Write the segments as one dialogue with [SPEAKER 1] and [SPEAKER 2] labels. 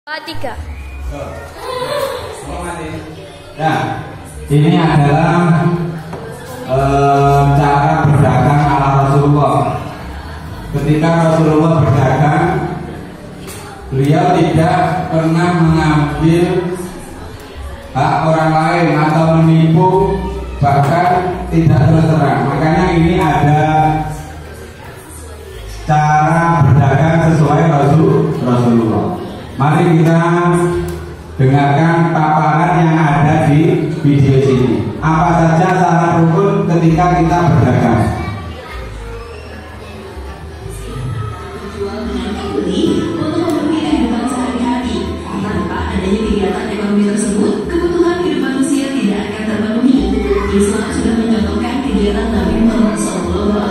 [SPEAKER 1] Tiga.
[SPEAKER 2] Ya, ini adalah cara berdagang ala Rasulullah. Ketika Rasulullah berdagang, beliau tidak pernah mengambil hak orang lain atau menipu, bahkan tidak terus terang. Makanya ini ada cara berdagang sesuai Rasulullah. Mari kita dengarkan paparan yang ada di video sini. Apa saja syarat rukun ketika kita berdagang?
[SPEAKER 3] Jual dengan pembeli untuk memenuhi kehidupan sehari-hari. Tanpa adanya kegiatan ekonomi tersebut, kebutuhan hidup manusia tidak akan terpenuhi. Islam sudah menyatakan kegiatan Nabi Muhammad SAW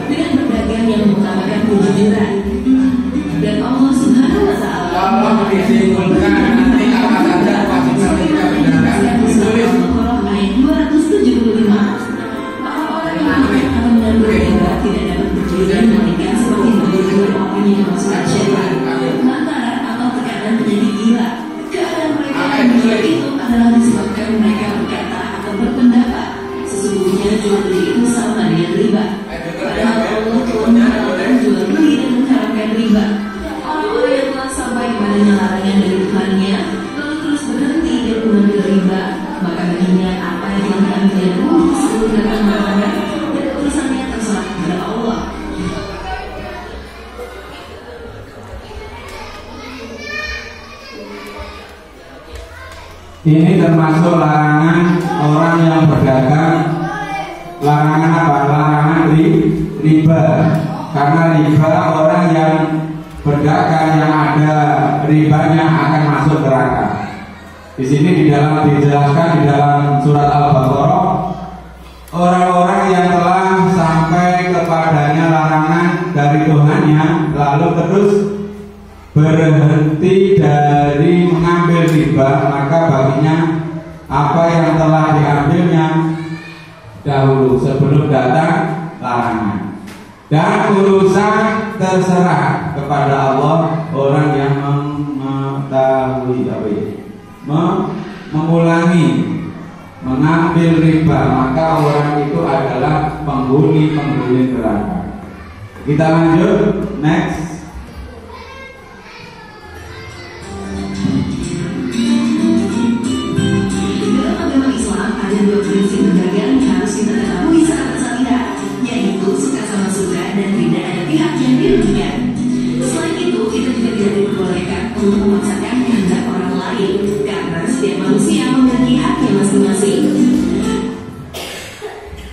[SPEAKER 3] dengan berdagang yang mengutamakan kejujuran. Dan Allah Subhanahu Wa Taala
[SPEAKER 2] Allah disimpulkan nanti apa saja wajib kita berdagang. Ditulis
[SPEAKER 3] ayat 275. Orang-orang yang akan mengambil riba tidak dapat berjualan menikah seperti berjualan orang yang memasukkan syariat, lantaran atau tekanan menjadi gila. Keadaan mereka yang gila itu adalah disebabkan mereka berkata atau berpendapat sesungguhnya jual beli itu sama dengan riba. Padahal Allah telah melarang jual beli dan mengharamkan riba. Orang-orang yang telah sampai kepadanya larangan dari Tuhannya lalu terus berhenti dan mengambil riba, maka baginya apa yang telah diambil dulu sebelum datang larangan dan urusannya terserah kepada Allah.
[SPEAKER 2] ini termasuk larangan orang yang berdagang. Larangan apa? Larangan riba. Karena riba, orang yang berdagang yang ada ribanya akan masuk neraka. Di sini dijelaskan di dalam surat Al-Baqarah, orang-orang yang telah sampai kepadanya larangan dari Tuhannya lalu terus berhenti dari mengambil riba, maka baginya apa yang telah diambilnya dahulu sebelum datang larangan. Dan urusan terserah kepada Allah orang yang mengetahui mengulangi mengambil riba, maka orang itu adalah penghuni neraka. Kita lanjut next.
[SPEAKER 3] Dalam agama Islam ada dua prinsip berdagang yang harus kita ketahui saat bersalidah, yaitu suka sama suka dan tidak ada pihak yang dirugikan. Selain itu, kita juga tidak diperbolehkan untuk memaksakan kehendak orang lain, karena setiap manusia memiliki haknya masing-masing.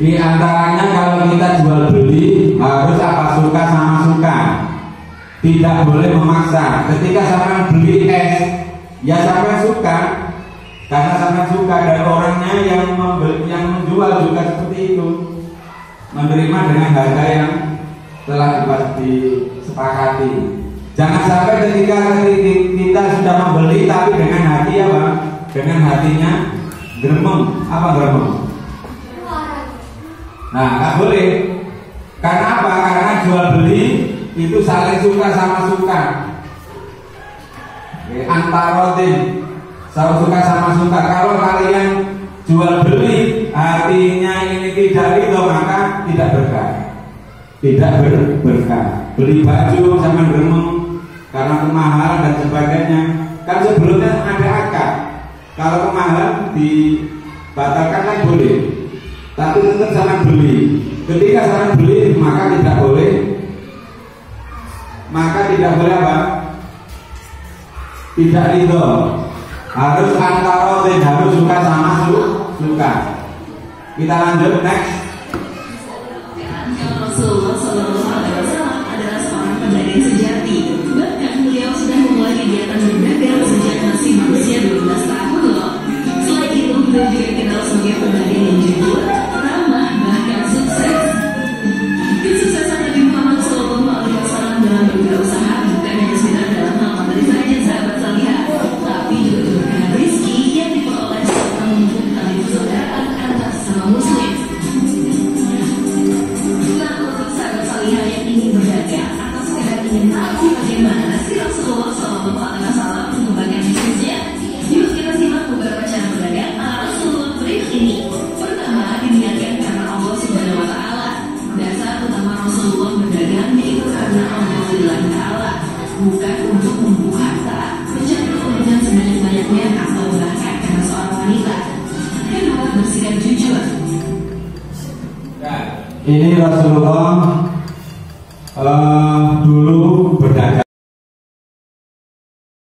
[SPEAKER 2] Di antaranya kalau kita jual beli harus apa? Suka sama suka. Tidak boleh memaksa. Ketika sama beli es, ya sama suka. Karena sama suka dan orangnya yang menjual juga seperti itu, menerima dengan harga yang telah disepakati. Jangan sampai ketika kita sudah membeli tapi dengan hati apa? Dengan hatinya gremeng. Apa gremeng? Nah, nggak boleh. Karena apa? Karena jual beli itu saling suka sama suka. Antarodin, suka sama suka. Kalau kalian jual beli hatinya ini tidak ridho, maka tidak berkah. Tidak berkah. Beli baju sama gremeng karena kemahalan dan sebagainya. Kan sebelumnya ada akad. Kalau kemahalan dibatalkan kan boleh, tapi tetap sama beli. Ketika sama beli maka tidak boleh. Maka tidak boleh apa? Tidak ridho. Harus antarodin, harus suka sama suka. Kita lanjut next.
[SPEAKER 3] Rasulullah SAW adalah seorang pedagang sejati. Bahkan beliau sudah memulai kegiatan berdagang sejak masih berusia 12 tahun loh. Selain itu, beliau juga dikenal sebagai pedagang yang jujur, ramah, bahkan sukses. Kesuksesan Nabi Muhammad SAW dalam berwirausaha bukan hanya sekedar dalam hal materi saja, sahabat salihah, tapi juga berkah rezeki yang diperoleh serta membentuk tali persaudaraan antar sesama muslim. bukan untuk membuka harta, mencari keuntungan sebanyak-banyaknya atau bahkan karena seorang wanita. Kedua, bersikap jujur.
[SPEAKER 2] Ini Rasulullah